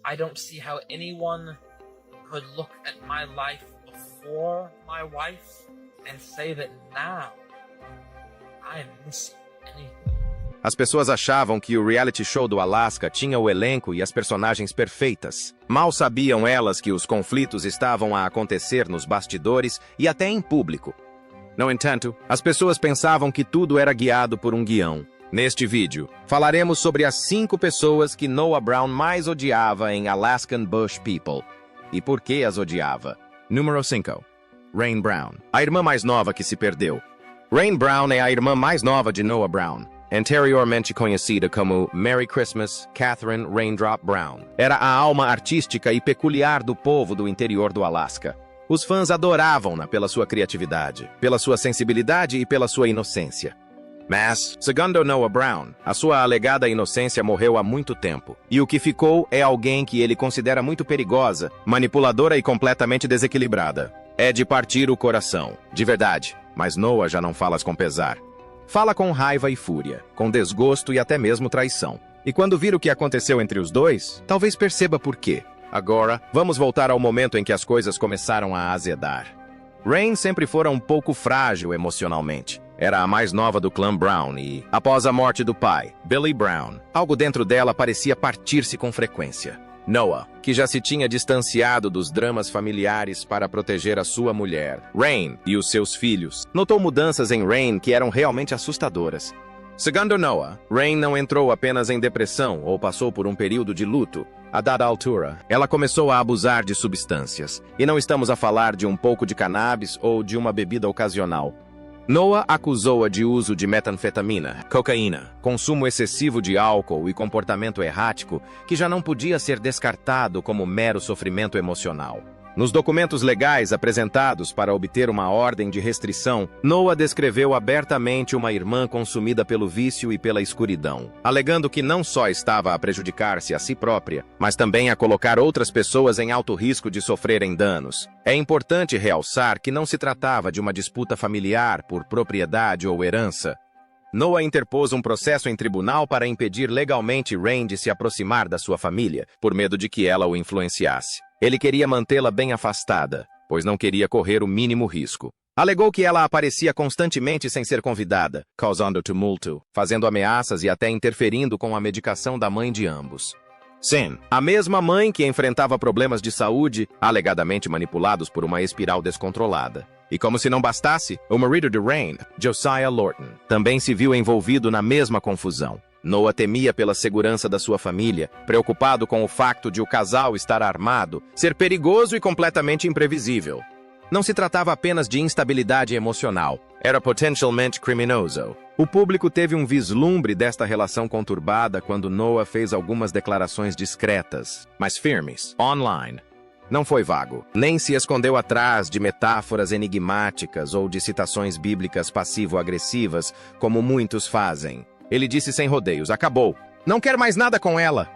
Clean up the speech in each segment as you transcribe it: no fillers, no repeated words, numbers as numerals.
I don't see how anyone could look at my life before my wife and say that now I am missing anything. As pessoas achavam que o reality show do Alaska tinha o elenco e as personagens perfeitas. Mal sabiam elas que os conflitos estavam a acontecer nos bastidores e até em público. No entanto, as pessoas pensavam que tudo era guiado por um guião. Neste vídeo, falaremos sobre as 5 pessoas que Noah Brown mais odiava em Alaskan Bush People. E por que as odiava? Número 5. Rain Brown, a irmã mais nova que se perdeu. Rain Brown é a irmã mais nova de Noah Brown, anteriormente conhecida como Merry Christmas Catherine Raindrop Brown. Era a alma artística e peculiar do povo do interior do Alasca. Os fãs adoravam-na pela sua criatividade, pela sua sensibilidade e pela sua inocência. Mas, segundo Noah Brown, a sua alegada inocência morreu há muito tempo, e o que ficou é alguém que ele considera muito perigosa, manipuladora e completamente desequilibrada. É de partir o coração, de verdade, mas Noah já não fala com pesar. Fala com raiva e fúria, com desgosto e até mesmo traição. E quando vir o que aconteceu entre os dois, talvez perceba por quê. Agora, vamos voltar ao momento em que as coisas começaram a azedar. Rain sempre fora um pouco frágil emocionalmente. Era a mais nova do clã Brown e, após a morte do pai, Billy Brown, algo dentro dela parecia partir-se com frequência. Noah, que já se tinha distanciado dos dramas familiares para proteger a sua mulher, Rain, e os seus filhos, notou mudanças em Rain que eram realmente assustadoras. Segundo Noah, Rain não entrou apenas em depressão ou passou por um período de luto. A dada altura, ela começou a abusar de substâncias. E não estamos a falar de um pouco de cannabis ou de uma bebida ocasional. Noah acusou-a de uso de metanfetamina, cocaína, consumo excessivo de álcool e comportamento errático que já não podia ser descartado como mero sofrimento emocional. Nos documentos legais apresentados para obter uma ordem de restrição, Noah descreveu abertamente uma irmã consumida pelo vício e pela escuridão, alegando que não só estava a prejudicar-se a si própria, mas também a colocar outras pessoas em alto risco de sofrerem danos. É importante realçar que não se tratava de uma disputa familiar por propriedade ou herança. Noah interpôs um processo em tribunal para impedir legalmente Rain de se aproximar da sua família, por medo de que ela o influenciasse. Ele queria mantê-la bem afastada, pois não queria correr o mínimo risco. Alegou que ela aparecia constantemente sem ser convidada, causando tumulto, fazendo ameaças e até interferindo com a medicação da mãe de ambos. Sim, a mesma mãe que enfrentava problemas de saúde, alegadamente manipulados por uma espiral descontrolada. E como se não bastasse, o marido de Rain, Josiah Lorton, também se viu envolvido na mesma confusão. Noah temia pela segurança da sua família, preocupado com o facto de o casal estar armado, ser perigoso e completamente imprevisível. Não se tratava apenas de instabilidade emocional, era potencialmente criminoso. O público teve um vislumbre desta relação conturbada quando Noah fez algumas declarações discretas, mas firmes, online. Não foi vago, nem se escondeu atrás de metáforas enigmáticas ou de citações bíblicas passivo-agressivas, como muitos fazem. Ele disse sem rodeios, acabou. Não quer mais nada com ela.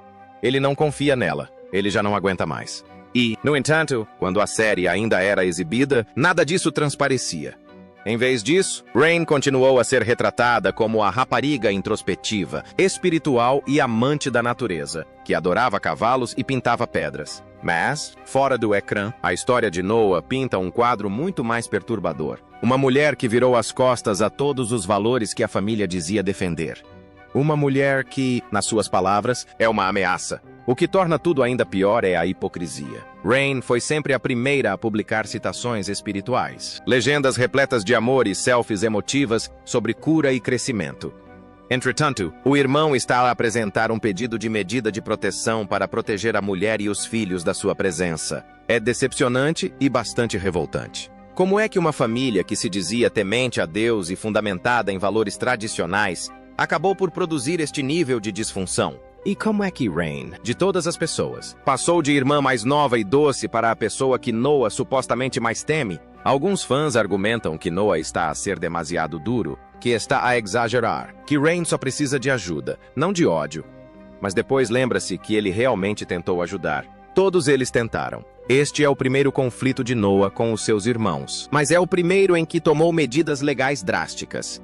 Ele não confia nela. Ele já não aguenta mais. E, no entanto, quando a série ainda era exibida, nada disso transparecia. Em vez disso, Rain continuou a ser retratada como a rapariga introspectiva, espiritual e amante da natureza, que adorava cavalos e pintava pedras. Mas, fora do ecrã, a história de Noah pinta um quadro muito mais perturbador. Uma mulher que virou as costas a todos os valores que a família dizia defender. Uma mulher que, nas suas palavras, é uma ameaça. O que torna tudo ainda pior é a hipocrisia. Rain foi sempre a primeira a publicar citações espirituais, legendas repletas de amor e selfies emotivas sobre cura e crescimento. Entretanto, o irmão está a apresentar um pedido de medida de proteção para proteger a mulher e os filhos da sua presença. É decepcionante e bastante revoltante. Como é que uma família que se dizia temente a Deus e fundamentada em valores tradicionais acabou por produzir este nível de disfunção? E como é que Rain, de todas as pessoas, passou de irmã mais nova e doce para a pessoa que Noah supostamente mais teme? Alguns fãs argumentam que Noah está a ser demasiado duro, que está a exagerar, que Rain só precisa de ajuda, não de ódio. Mas depois lembra-se que ele realmente tentou ajudar. Todos eles tentaram. Este é o primeiro conflito de Noah com os seus irmãos, mas é o primeiro em que tomou medidas legais drásticas.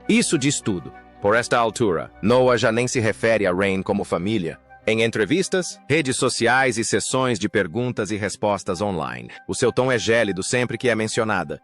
Isso diz tudo. Por esta altura, Noah já nem se refere a Rain como família. Em entrevistas, redes sociais e sessões de perguntas e respostas online. O seu tom é gélido sempre que é mencionada.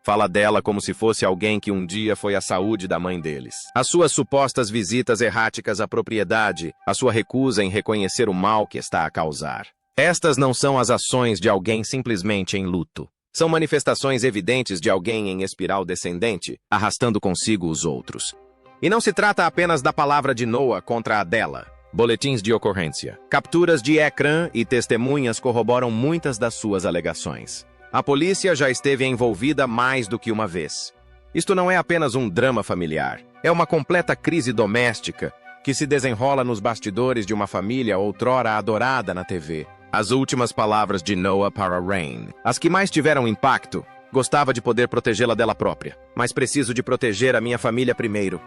Fala dela como se fosse alguém que um dia foi à saúde da mãe deles. As suas supostas visitas erráticas à propriedade, a sua recusa em reconhecer o mal que está a causar. Estas não são as ações de alguém simplesmente em luto. São manifestações evidentes de alguém em espiral descendente, arrastando consigo os outros. E não se trata apenas da palavra de Noah contra a dela. Boletins de ocorrência, capturas de ecrã e testemunhas corroboram muitas das suas alegações. A polícia já esteve envolvida mais do que uma vez. Isto não é apenas um drama familiar. É uma completa crise doméstica que se desenrola nos bastidores de uma família outrora adorada na TV. As últimas palavras de Noah para Rain, as que mais tiveram impacto. Gostava de poder protegê-la dela própria, mas preciso de proteger a minha família primeiro.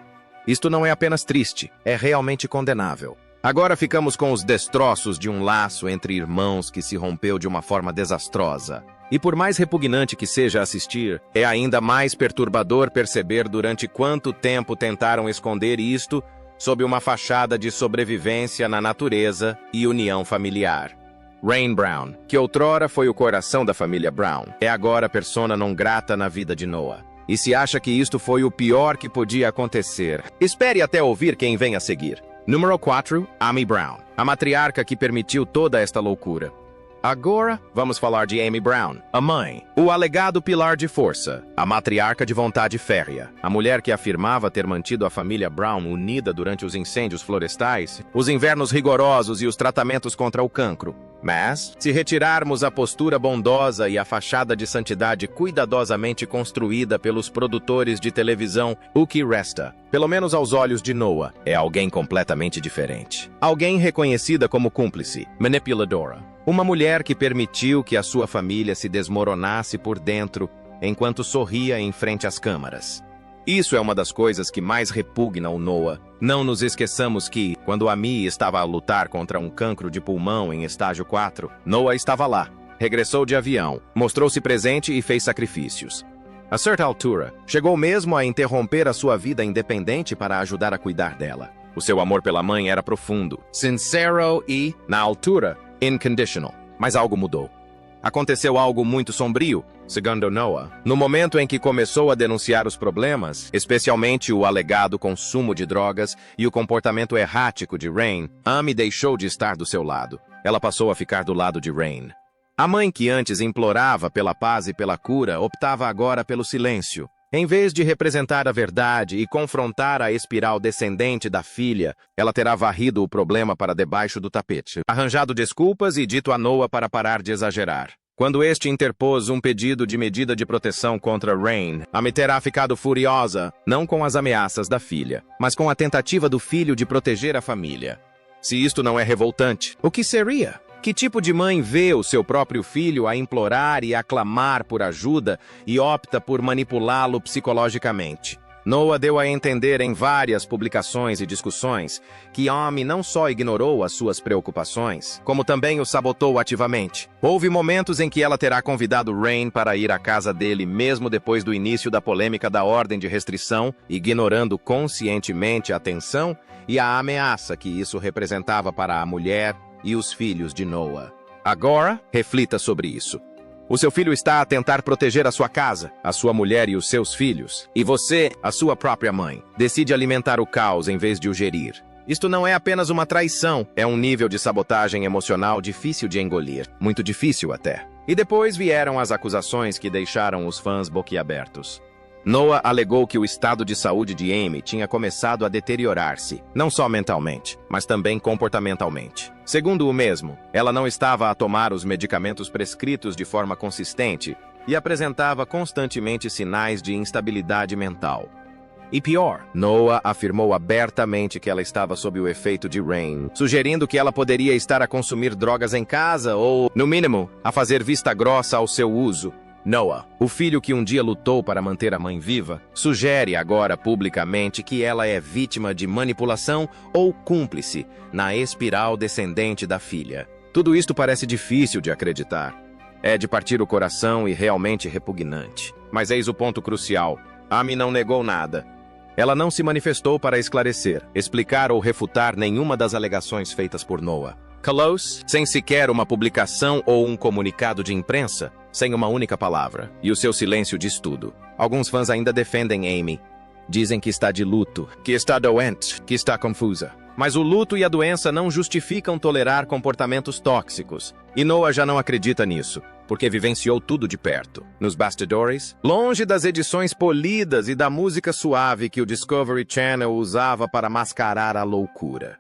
Isto não é apenas triste, é realmente condenável. Agora ficamos com os destroços de um laço entre irmãos que se rompeu de uma forma desastrosa. E por mais repugnante que seja assistir, é ainda mais perturbador perceber durante quanto tempo tentaram esconder isto sob uma fachada de sobrevivência na natureza e união familiar. Rain Brown, que outrora foi o coração da família Brown, é agora persona non grata na vida de Noah. E se acha que isto foi o pior que podia acontecer, espere até ouvir quem vem a seguir. Número 4, Amy Brown, a matriarca que permitiu toda esta loucura. Agora, vamos falar de Amy Brown, a mãe, o alegado pilar de força, a matriarca de vontade férrea, a mulher que afirmava ter mantido a família Brown unida durante os incêndios florestais, os invernos rigorosos e os tratamentos contra o cancro. Mas, se retirarmos a postura bondosa e a fachada de santidade cuidadosamente construída pelos produtores de televisão, o que resta, pelo menos aos olhos de Noah, é alguém completamente diferente. Alguém reconhecida como cúmplice, manipuladora. Uma mulher que permitiu que a sua família se desmoronasse por dentro enquanto sorria em frente às câmaras. Isso é uma das coisas que mais repugna o Noah. Não nos esqueçamos que, quando Amy estava a lutar contra um cancro de pulmão em estágio 4, Noah estava lá, regressou de avião, mostrou-se presente e fez sacrifícios. A certa altura, chegou mesmo a interromper a sua vida independente para ajudar a cuidar dela. O seu amor pela mãe era profundo, sincero e, na altura, inconditional. Mas algo mudou. Aconteceu algo muito sombrio, segundo Noah, no momento em que começou a denunciar os problemas, especialmente o alegado consumo de drogas e o comportamento errático de Rain. Amy deixou de estar do seu lado. Ela passou a ficar do lado de Rain. A mãe que antes implorava pela paz e pela cura optava agora pelo silêncio. Em vez de representar a verdade e confrontar a espiral descendente da filha, ela terá varrido o problema para debaixo do tapete, arranjado desculpas e dito a Noah para parar de exagerar. Quando este interpôs um pedido de medida de proteção contra Rain, Amy terá ficado furiosa, não com as ameaças da filha, mas com a tentativa do filho de proteger a família. Se isto não é revoltante, o que seria? Que tipo de mãe vê o seu próprio filho a implorar e a clamar por ajuda e opta por manipulá-lo psicologicamente? Noah deu a entender em várias publicações e discussões que Amy não só ignorou as suas preocupações, como também o sabotou ativamente. Houve momentos em que ela terá convidado Rain para ir à casa dele mesmo depois do início da polêmica da ordem de restrição, ignorando conscientemente a tensão e a ameaça que isso representava para a mulher e os filhos de Noah. Agora, reflita sobre isso. O seu filho está a tentar proteger a sua casa, a sua mulher e os seus filhos. E você, a sua própria mãe, decide alimentar o caos em vez de o gerir. Isto não é apenas uma traição, é um nível de sabotagem emocional difícil de engolir. Muito difícil até. E depois vieram as acusações que deixaram os fãs boquiabertos. Noah alegou que o estado de saúde de Amy tinha começado a deteriorar-se, não só mentalmente, mas também comportamentalmente. Segundo o mesmo, ela não estava a tomar os medicamentos prescritos de forma consistente e apresentava constantemente sinais de instabilidade mental. E pior, Noah afirmou abertamente que ela estava sob o efeito de Rain, sugerindo que ela poderia estar a consumir drogas em casa ou, no mínimo, a fazer vista grossa ao seu uso. Noah, o filho que um dia lutou para manter a mãe viva, sugere agora publicamente que ela é vítima de manipulação ou cúmplice na espiral descendente da filha. Tudo isto parece difícil de acreditar. É de partir o coração e realmente repugnante. Mas eis o ponto crucial. Amy não negou nada. Ela não se manifestou para esclarecer, explicar ou refutar nenhuma das alegações feitas por Noah. Calou-se, sem sequer uma publicação ou um comunicado de imprensa, sem uma única palavra. E o seu silêncio diz tudo. Alguns fãs ainda defendem Amy. Dizem que está de luto, que está doente, que está confusa. Mas o luto e a doença não justificam tolerar comportamentos tóxicos. E Noah já não acredita nisso, porque vivenciou tudo de perto. Nos bastidores, longe das edições polidas e da música suave que o Discovery Channel usava para mascarar a loucura.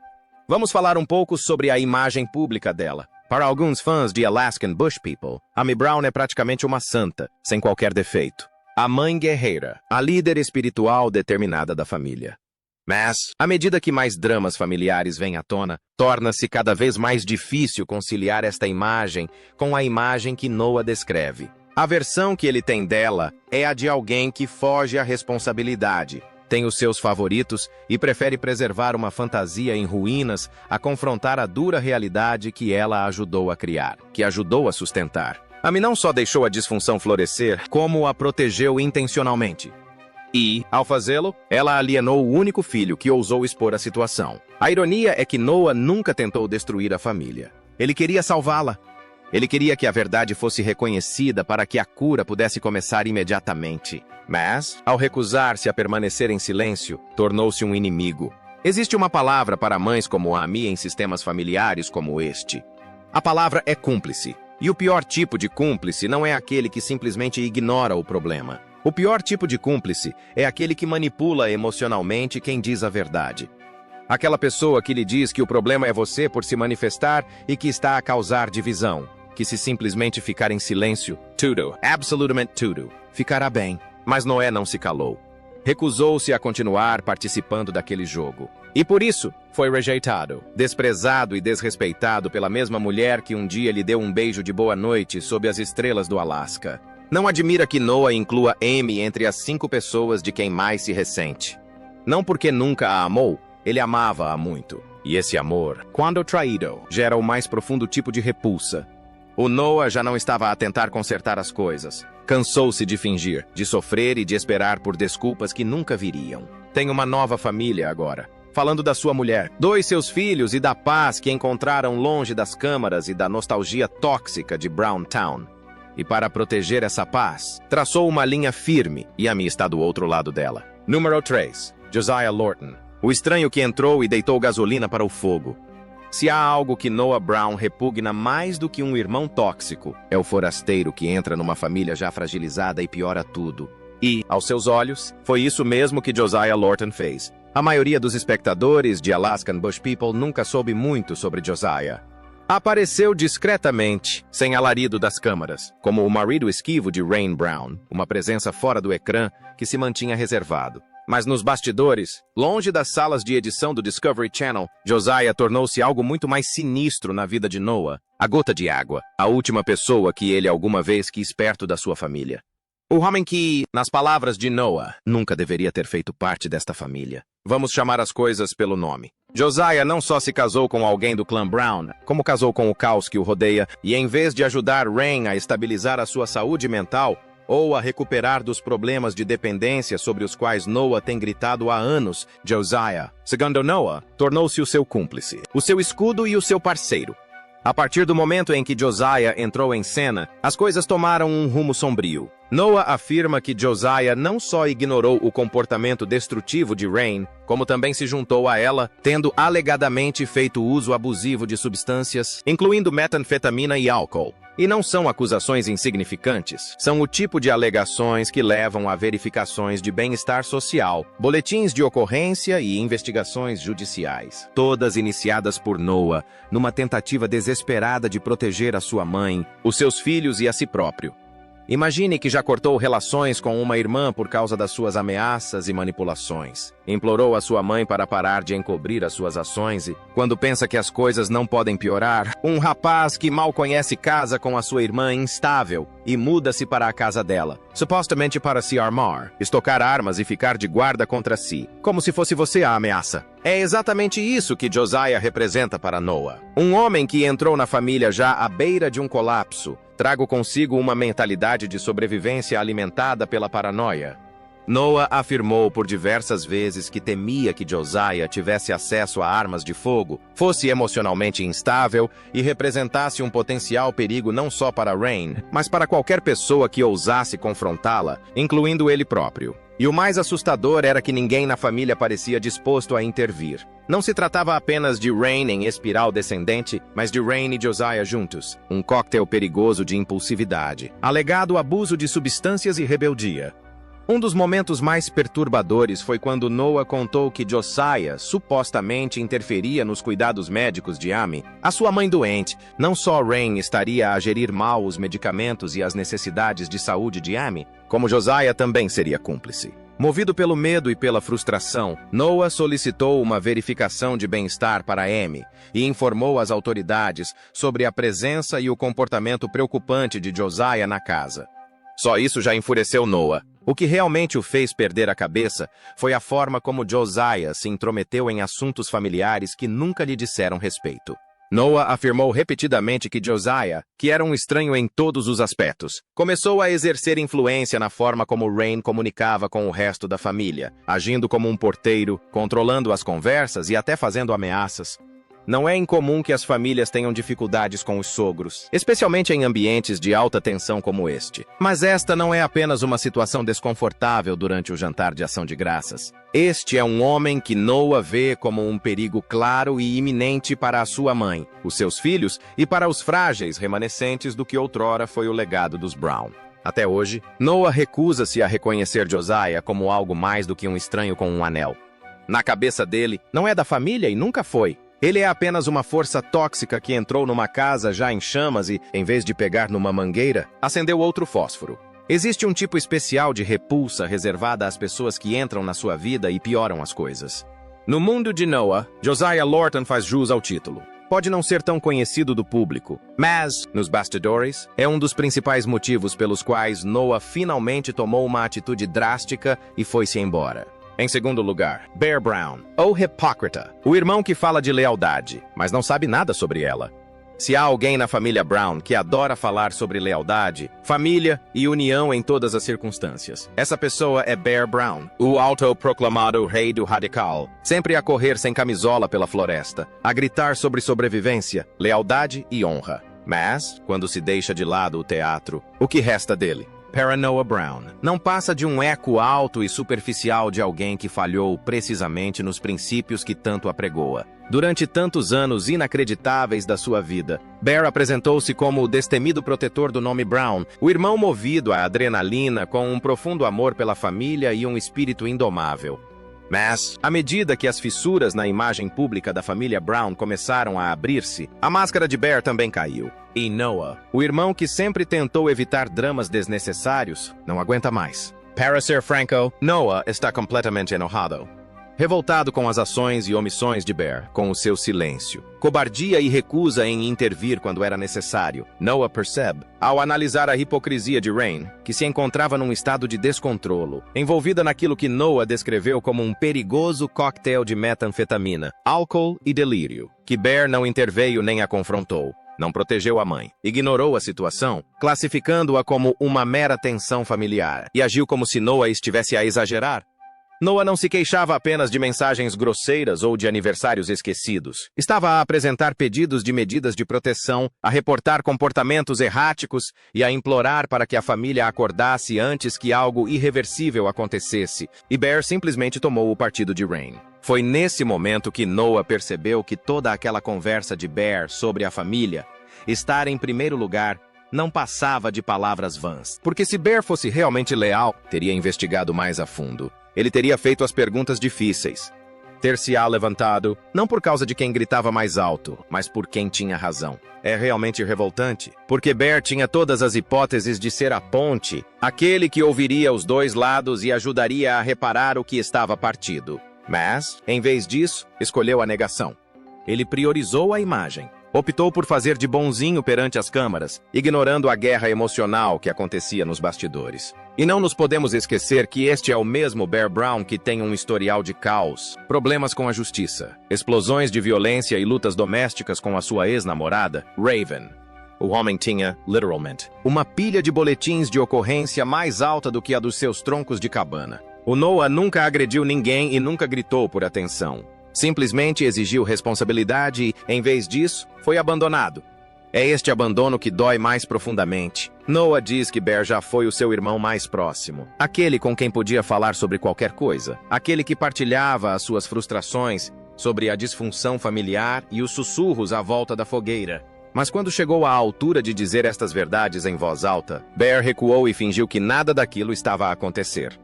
Vamos falar um pouco sobre a imagem pública dela. Para alguns fãs de Alaskan Bush People, Amy Brown é praticamente uma santa, sem qualquer defeito. A mãe guerreira, a líder espiritual determinada da família. Mas, à medida que mais dramas familiares vêm à tona, torna-se cada vez mais difícil conciliar esta imagem com a imagem que Noah descreve. A versão que ele tem dela é a de alguém que foge à responsabilidade, tem os seus favoritos e prefere preservar uma fantasia em ruínas a confrontar a dura realidade que ela ajudou a criar, que ajudou a sustentar. Amy não só deixou a disfunção florescer, como a protegeu intencionalmente. E, ao fazê-lo, ela alienou o único filho que ousou expor a situação. A ironia é que Noah nunca tentou destruir a família. Ele queria salvá-la. Ele queria que a verdade fosse reconhecida para que a cura pudesse começar imediatamente. Mas, ao recusar-se a permanecer em silêncio, tornou-se um inimigo. Existe uma palavra para mães como a Amy em sistemas familiares como este. A palavra é cúmplice. E o pior tipo de cúmplice não é aquele que simplesmente ignora o problema. O pior tipo de cúmplice é aquele que manipula emocionalmente quem diz a verdade. Aquela pessoa que lhe diz que o problema é você por se manifestar e que está a causar divisão. Que se simplesmente ficar em silêncio, tudo, absolutamente tudo, ficará bem. Mas Noé não se calou. Recusou-se a continuar participando daquele jogo. E por isso, foi rejeitado, desprezado e desrespeitado pela mesma mulher que um dia lhe deu um beijo de boa noite sob as estrelas do Alasca. Não admira que Noah inclua Amy entre as 5 pessoas de quem mais se ressente. Não porque nunca a amou, ele amava-a muito. E esse amor, quando traído, gera o mais profundo tipo de repulsa. O Noah já não estava a tentar consertar as coisas. Cansou-se de fingir, de sofrer e de esperar por desculpas que nunca viriam. Tem uma nova família agora. Falando da sua mulher, 2 seus filhos e da paz que encontraram longe das câmaras e da nostalgia tóxica de Brown Town. E para proteger essa paz, traçou uma linha firme e Amy está do outro lado dela. Número 3. Josiah Lorton. O estranho que entrou e deitou gasolina para o fogo. Se há algo que Noah Brown repugna mais do que um irmão tóxico, é o forasteiro que entra numa família já fragilizada e piora tudo. E, aos seus olhos, foi isso mesmo que Josiah Lorton fez. A maioria dos espectadores de Alaskan Bush People nunca soube muito sobre Josiah. Apareceu discretamente, sem alarido das câmaras, como o marido esquivo de Rain Brown, uma presença fora do ecrã que se mantinha reservado. Mas nos bastidores, longe das salas de edição do Discovery Channel, Josiah tornou-se algo muito mais sinistro na vida de Noah, a gota de água, a última pessoa que ele alguma vez quis perto da sua família. O homem que, nas palavras de Noah, nunca deveria ter feito parte desta família. Vamos chamar as coisas pelo nome. Josiah não só se casou com alguém do clã Brown, como casou com o caos que o rodeia, e em vez de ajudar Rain a estabilizar a sua saúde mental, ou a recuperar dos problemas de dependência sobre os quais Noah tem gritado há anos, Josiah, segundo Noah, tornou-se o seu cúmplice, o seu escudo e o seu parceiro. A partir do momento em que Josiah entrou em cena, as coisas tomaram um rumo sombrio. Noah afirma que Josiah não só ignorou o comportamento destrutivo de Rain, como também se juntou a ela, tendo alegadamente feito uso abusivo de substâncias, incluindo metanfetamina e álcool. E não são acusações insignificantes, são o tipo de alegações que levam a verificações de bem-estar social, boletins de ocorrência e investigações judiciais. Todas iniciadas por Noah, numa tentativa desesperada de proteger a sua mãe, os seus filhos e a si próprio. Imagine que já cortou relações com uma irmã por causa das suas ameaças e manipulações. Implorou a sua mãe para parar de encobrir as suas ações e, quando pensa que as coisas não podem piorar, um rapaz que mal conhece casa com a sua irmã instável e muda-se para a casa dela, supostamente para se armar, estocar armas e ficar de guarda contra si, como se fosse você a ameaça. É exatamente isso que Josiah representa para Noah. Um homem que entrou na família já à beira de um colapso, trago consigo uma mentalidade de sobrevivência alimentada pela paranoia. Noah afirmou por diversas vezes que temia que Josiah tivesse acesso a armas de fogo, fosse emocionalmente instável e representasse um potencial perigo não só para Rain, mas para qualquer pessoa que ousasse confrontá-la, incluindo ele próprio. E o mais assustador era que ninguém na família parecia disposto a intervir. Não se tratava apenas de Rain em espiral descendente, mas de Rain e Josiah juntos. Um coquetel perigoso de impulsividade, alegado abuso de substâncias e rebeldia. Um dos momentos mais perturbadores foi quando Noah contou que Josiah supostamente interferia nos cuidados médicos de Amy, a sua mãe doente. Não só Rain estaria a gerir mal os medicamentos e as necessidades de saúde de Amy, como Josiah também seria cúmplice. Movido pelo medo e pela frustração, Noah solicitou uma verificação de bem-estar para Amy e informou as autoridades sobre a presença e o comportamento preocupante de Josiah na casa. Só isso já enfureceu Noah. O que realmente o fez perder a cabeça foi a forma como Josiah se intrometeu em assuntos familiares que nunca lhe disseram respeito. Noah afirmou repetidamente que Josiah, que era um estranho em todos os aspectos, começou a exercer influência na forma como Rain comunicava com o resto da família, agindo como um porteiro, controlando as conversas e até fazendo ameaças. Não é incomum que as famílias tenham dificuldades com os sogros, especialmente em ambientes de alta tensão como este. Mas esta não é apenas uma situação desconfortável durante o jantar de ação de graças. Este é um homem que Noah vê como um perigo claro e iminente para a sua mãe, os seus filhos e para os frágeis remanescentes do que outrora foi o legado dos Brown. Até hoje, Noah recusa-se a reconhecer Josiah como algo mais do que um estranho com um anel. Na cabeça dele, não é da família e nunca foi. Ele é apenas uma força tóxica que entrou numa casa já em chamas e, em vez de pegar numa mangueira, acendeu outro fósforo. Existe um tipo especial de repulsa reservada às pessoas que entram na sua vida e pioram as coisas. No mundo de Noah, Josiah Lorton faz jus ao título. Pode não ser tão conhecido do público, mas, nos bastidores, é um dos principais motivos pelos quais Noah finalmente tomou uma atitude drástica e foi-se embora. Em segundo lugar, Bear Brown, ou hipócrita, o irmão que fala de lealdade, mas não sabe nada sobre ela. Se há alguém na família Brown que adora falar sobre lealdade, família e união em todas as circunstâncias, essa pessoa é Bear Brown, o autoproclamado rei do radical, sempre a correr sem camisola pela floresta, a gritar sobre sobrevivência, lealdade e honra. Mas, quando se deixa de lado o teatro, o que resta dele? Para Noah Brown, não passa de um eco alto e superficial de alguém que falhou precisamente nos princípios que tanto apregoa. Durante tantos anos inacreditáveis da sua vida, Bear apresentou-se como o destemido protetor do nome Brown, o irmão movido à adrenalina com um profundo amor pela família e um espírito indomável. Mas, à medida que as fissuras na imagem pública da família Brown começaram a abrir-se, a máscara de Bear também caiu. E Noah, o irmão que sempre tentou evitar dramas desnecessários, não aguenta mais. Para ser franco, Noah está completamente enojado. Revoltado com as ações e omissões de Bear, com o seu silêncio, cobardia e recusa em intervir quando era necessário, Noah percebe, ao analisar a hipocrisia de Rain, que se encontrava num estado de descontrolo, envolvida naquilo que Noah descreveu como um perigoso coquetel de metanfetamina, álcool e delírio, que Bear não interveio nem a confrontou. Não protegeu a mãe, ignorou a situação, classificando-a como uma mera tensão familiar, e agiu como se Noah estivesse a exagerar. Noah não se queixava apenas de mensagens grosseiras ou de aniversários esquecidos. Estava a apresentar pedidos de medidas de proteção, a reportar comportamentos erráticos e a implorar para que a família acordasse antes que algo irreversível acontecesse, e Bear simplesmente tomou o partido de Rain. Foi nesse momento que Noah percebeu que toda aquela conversa de Bear sobre a família, estar em primeiro lugar, não passava de palavras vãs. Porque se Bear fosse realmente leal, teria investigado mais a fundo. Ele teria feito as perguntas difíceis. Ter-se-á levantado, não por causa de quem gritava mais alto, mas por quem tinha razão. É realmente revoltante, porque Bear tinha todas as hipóteses de ser a ponte, aquele que ouviria os dois lados e ajudaria a reparar o que estava partido. Mas, em vez disso, escolheu a negação. Ele priorizou a imagem. Optou por fazer de bonzinho perante as câmaras, ignorando a guerra emocional que acontecia nos bastidores. E não nos podemos esquecer que este é o mesmo Bear Brown que tem um historial de caos, problemas com a justiça, explosões de violência e lutas domésticas com a sua ex-namorada, Raven. O homem tinha, literalmente, uma pilha de boletins de ocorrência mais alta do que a dos seus troncos de cabana. O Noah nunca agrediu ninguém e nunca gritou por atenção. Simplesmente exigiu responsabilidade e, em vez disso, foi abandonado. É este abandono que dói mais profundamente. Noah diz que Bear já foi o seu irmão mais próximo. Aquele com quem podia falar sobre qualquer coisa. Aquele que partilhava as suas frustrações sobre a disfunção familiar e os sussurros à volta da fogueira. Mas quando chegou à altura de dizer estas verdades em voz alta, Bear recuou e fingiu que nada daquilo estava a acontecer.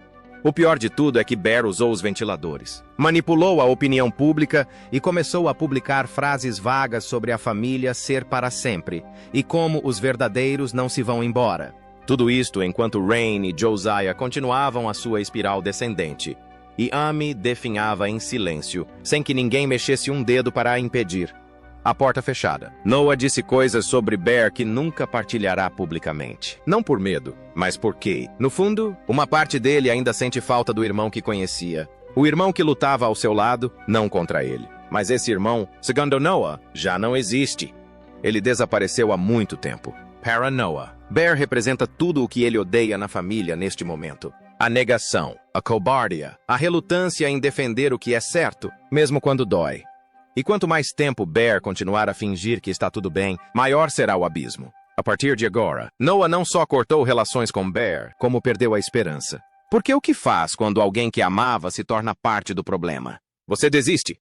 O pior de tudo é que Bear usou os ventiladores. Manipulou a opinião pública e começou a publicar frases vagas sobre a família ser para sempre e como os verdadeiros não se vão embora. Tudo isto enquanto Rain e Josiah continuavam a sua espiral descendente. E Amy definhava em silêncio, sem que ninguém mexesse um dedo para a impedir. A porta fechada. Noah disse coisas sobre Bear que nunca partilhará publicamente. Não por medo, mas porque, no fundo, uma parte dele ainda sente falta do irmão que conhecia. O irmão que lutava ao seu lado, não contra ele. Mas esse irmão, segundo Noah, já não existe. Ele desapareceu há muito tempo. Para Noah, Bear representa tudo o que ele odeia na família neste momento. A negação, a cobardia, a relutância em defender o que é certo, mesmo quando dói. E quanto mais tempo Bear continuar a fingir que está tudo bem, maior será o abismo. A partir de agora, Noah não só cortou relações com Bear, como perdeu a esperança. Porque o que faz quando alguém que amava se torna parte do problema? Você desiste.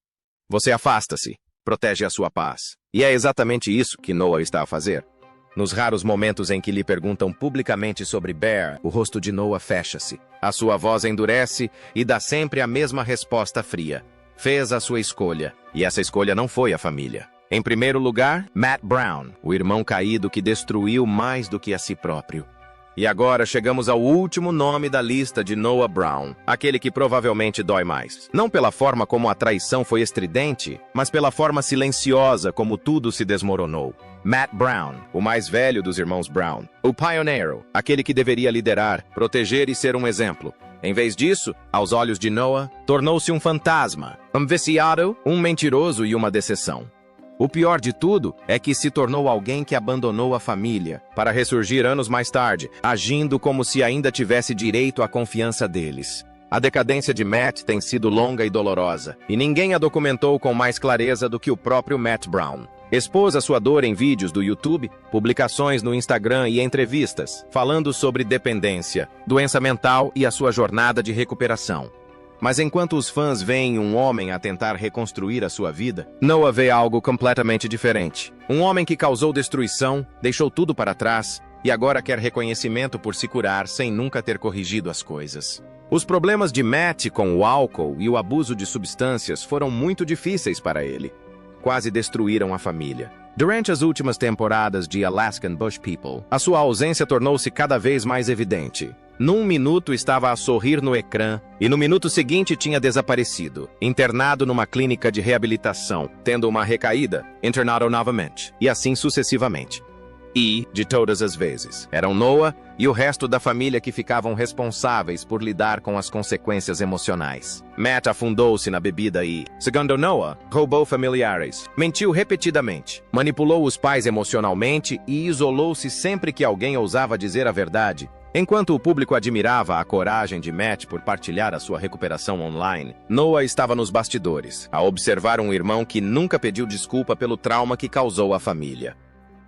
Você afasta-se. Protege a sua paz. E é exatamente isso que Noah está a fazer. Nos raros momentos em que lhe perguntam publicamente sobre Bear, o rosto de Noah fecha-se. A sua voz endurece e dá sempre a mesma resposta fria. Fez a sua escolha, e essa escolha não foi a família. Em primeiro lugar, Matt Brown, o irmão caído que destruiu mais do que a si próprio. E agora chegamos ao último nome da lista de Noah Brown, aquele que provavelmente dói mais. Não pela forma como a traição foi estridente, mas pela forma silenciosa como tudo se desmoronou. Matt Brown, o mais velho dos irmãos Brown. O pioneiro, aquele que deveria liderar, proteger e ser um exemplo. Em vez disso, aos olhos de Noah, tornou-se um fantasma, um viciado, um mentiroso e uma decepção. O pior de tudo é que se tornou alguém que abandonou a família, para ressurgir anos mais tarde, agindo como se ainda tivesse direito à confiança deles. A decadência de Matt tem sido longa e dolorosa, e ninguém a documentou com mais clareza do que o próprio Matt Brown. Expôs a sua dor em vídeos do YouTube, publicações no Instagram e entrevistas, falando sobre dependência, doença mental e a sua jornada de recuperação. Mas enquanto os fãs veem um homem a tentar reconstruir a sua vida, Noah vê algo completamente diferente. Um homem que causou destruição, deixou tudo para trás e agora quer reconhecimento por se curar sem nunca ter corrigido as coisas. Os problemas de Matt com o álcool e o abuso de substâncias foram muito difíceis para ele. Quase destruíram a família. Durante as últimas temporadas de Alaskan Bush People, a sua ausência tornou-se cada vez mais evidente. Num minuto estava a sorrir no ecrã e no minuto seguinte tinha desaparecido, internado numa clínica de reabilitação, tendo uma recaída, internado novamente, e assim sucessivamente. E, de todas as vezes, eram Noah e o resto da família que ficavam responsáveis por lidar com as consequências emocionais. Matt afundou-se na bebida e, segundo Noah, roubou familiares, mentiu repetidamente, manipulou os pais emocionalmente e isolou-se sempre que alguém ousava dizer a verdade. Enquanto o público admirava a coragem de Matt por partilhar a sua recuperação online, Noah estava nos bastidores, a observar um irmão que nunca pediu desculpa pelo trauma que causou à família.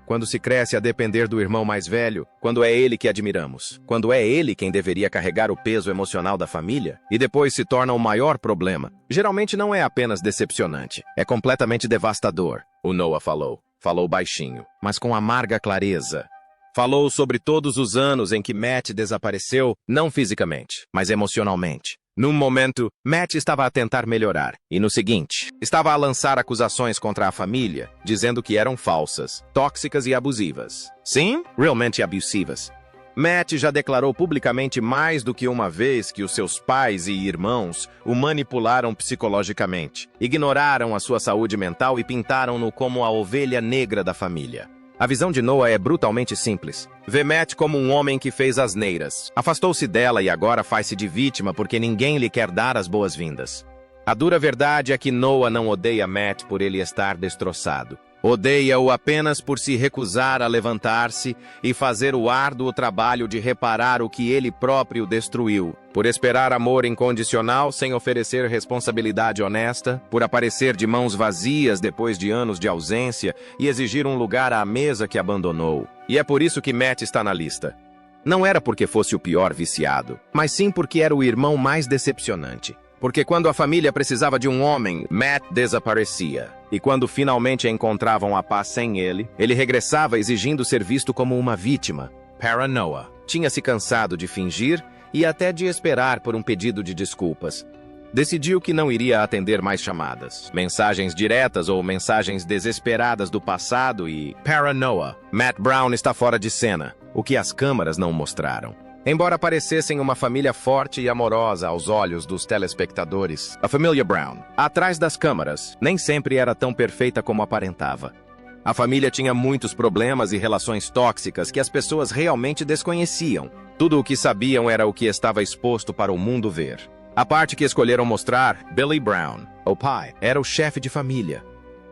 Quando se cresce a depender do irmão mais velho, quando é ele que admiramos, quando é ele quem deveria carregar o peso emocional da família, e depois se torna o maior problema, geralmente não é apenas decepcionante, é completamente devastador, o Noah falou. Falou baixinho, mas com amarga clareza. Falou sobre todos os anos em que Matt desapareceu, não fisicamente, mas emocionalmente. Num momento, Matt estava a tentar melhorar, e no seguinte, estava a lançar acusações contra a família, dizendo que eram falsas, tóxicas e abusivas. Sim, realmente abusivas. Matt já declarou publicamente mais do que uma vez que os seus pais e irmãos o manipularam psicologicamente, ignoraram a sua saúde mental e pintaram-no como a ovelha negra da família. A visão de Noah é brutalmente simples. Vê Matt como um homem que fez asneiras. Afastou-se dela e agora faz-se de vítima porque ninguém lhe quer dar as boas-vindas. A dura verdade é que Noah não odeia Matt por ele estar destroçado. Odeia-o apenas por se recusar a levantar-se e fazer o árduo trabalho de reparar o que ele próprio destruiu, por esperar amor incondicional sem oferecer responsabilidade honesta, por aparecer de mãos vazias depois de anos de ausência e exigir um lugar à mesa que abandonou. E é por isso que Matt está na lista. Não era porque fosse o pior viciado, mas sim porque era o irmão mais decepcionante. Porque quando a família precisava de um homem, Matt desaparecia. E quando finalmente encontravam a paz sem ele, ele regressava exigindo ser visto como uma vítima. Paranoia. Tinha se cansado de fingir e até de esperar por um pedido de desculpas. Decidiu que não iria atender mais chamadas, mensagens diretas ou mensagens desesperadas do passado e... Paranoia. Matt Brown está fora de cena, o que as câmeras não mostraram. Embora parecessem uma família forte e amorosa aos olhos dos telespectadores, a família Brown, atrás das câmeras, nem sempre era tão perfeita como aparentava. A família tinha muitos problemas e relações tóxicas que as pessoas realmente desconheciam. Tudo o que sabiam era o que estava exposto para o mundo ver. A parte que escolheram mostrar, Billy Brown, o pai, era o chefe de família.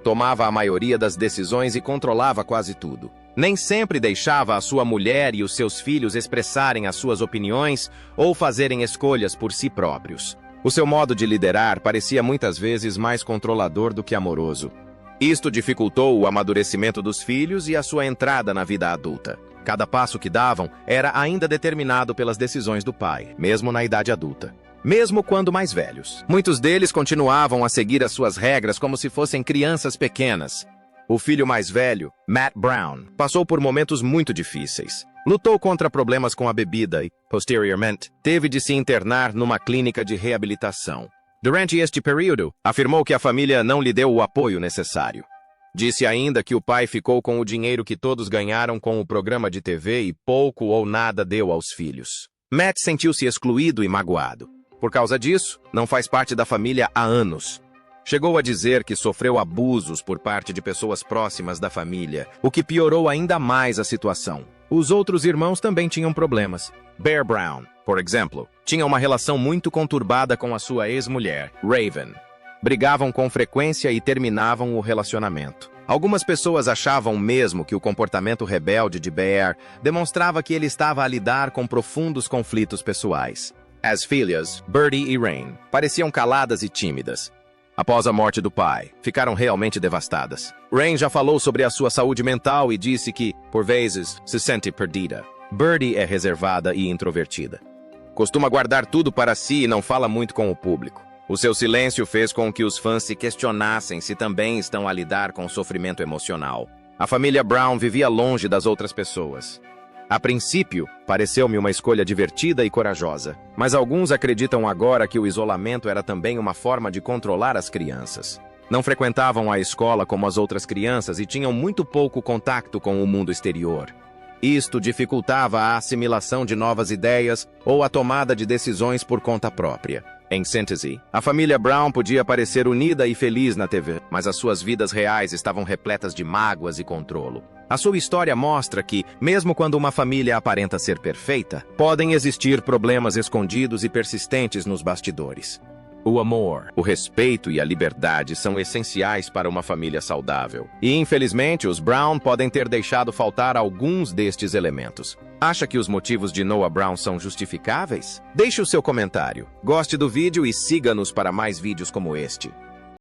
Tomava a maioria das decisões e controlava quase tudo. Nem sempre deixava a sua mulher e os seus filhos expressarem as suas opiniões ou fazerem escolhas por si próprios. O seu modo de liderar parecia muitas vezes mais controlador do que amoroso. Isto dificultou o amadurecimento dos filhos e a sua entrada na vida adulta. Cada passo que davam era ainda determinado pelas decisões do pai, mesmo na idade adulta. Mesmo quando mais velhos. Muitos deles continuavam a seguir as suas regras como se fossem crianças pequenas. O filho mais velho, Matt Brown, passou por momentos muito difíceis. Lutou contra problemas com a bebida e, posteriormente, teve de se internar numa clínica de reabilitação. Durante este período, afirmou que a família não lhe deu o apoio necessário. Disse ainda que o pai ficou com o dinheiro que todos ganharam com o programa de TV e pouco ou nada deu aos filhos. Matt sentiu-se excluído e magoado. Por causa disso, não faz parte da família há anos. Chegou a dizer que sofreu abusos por parte de pessoas próximas da família, o que piorou ainda mais a situação. Os outros irmãos também tinham problemas. Bear Brown, por exemplo, tinha uma relação muito conturbada com a sua ex-mulher, Raven. Brigavam com frequência e terminavam o relacionamento. Algumas pessoas achavam mesmo que o comportamento rebelde de Bear demonstrava que ele estava a lidar com profundos conflitos pessoais. As filhas, Birdie e Rain, pareciam caladas e tímidas. Após a morte do pai, ficaram realmente devastadas. Rain já falou sobre a sua saúde mental e disse que, por vezes, se sente perdida. Birdie é reservada e introvertida. Costuma guardar tudo para si e não fala muito com o público. O seu silêncio fez com que os fãs se questionassem se também estão a lidar com sofrimento emocional. A família Brown vivia longe das outras pessoas. A princípio, pareceu-me uma escolha divertida e corajosa, mas alguns acreditam agora que o isolamento era também uma forma de controlar as crianças. Não frequentavam a escola como as outras crianças e tinham muito pouco contato com o mundo exterior. Isto dificultava a assimilação de novas ideias ou a tomada de decisões por conta própria. Em síntese, a família Brown podia parecer unida e feliz na TV, mas as suas vidas reais estavam repletas de mágoas e controle. A sua história mostra que, mesmo quando uma família aparenta ser perfeita, podem existir problemas escondidos e persistentes nos bastidores. O amor, o respeito e a liberdade são essenciais para uma família saudável. E, infelizmente, os Brown podem ter deixado faltar alguns destes elementos. Acha que os motivos de Noah Brown são justificáveis? Deixe o seu comentário, goste do vídeo e siga-nos para mais vídeos como este.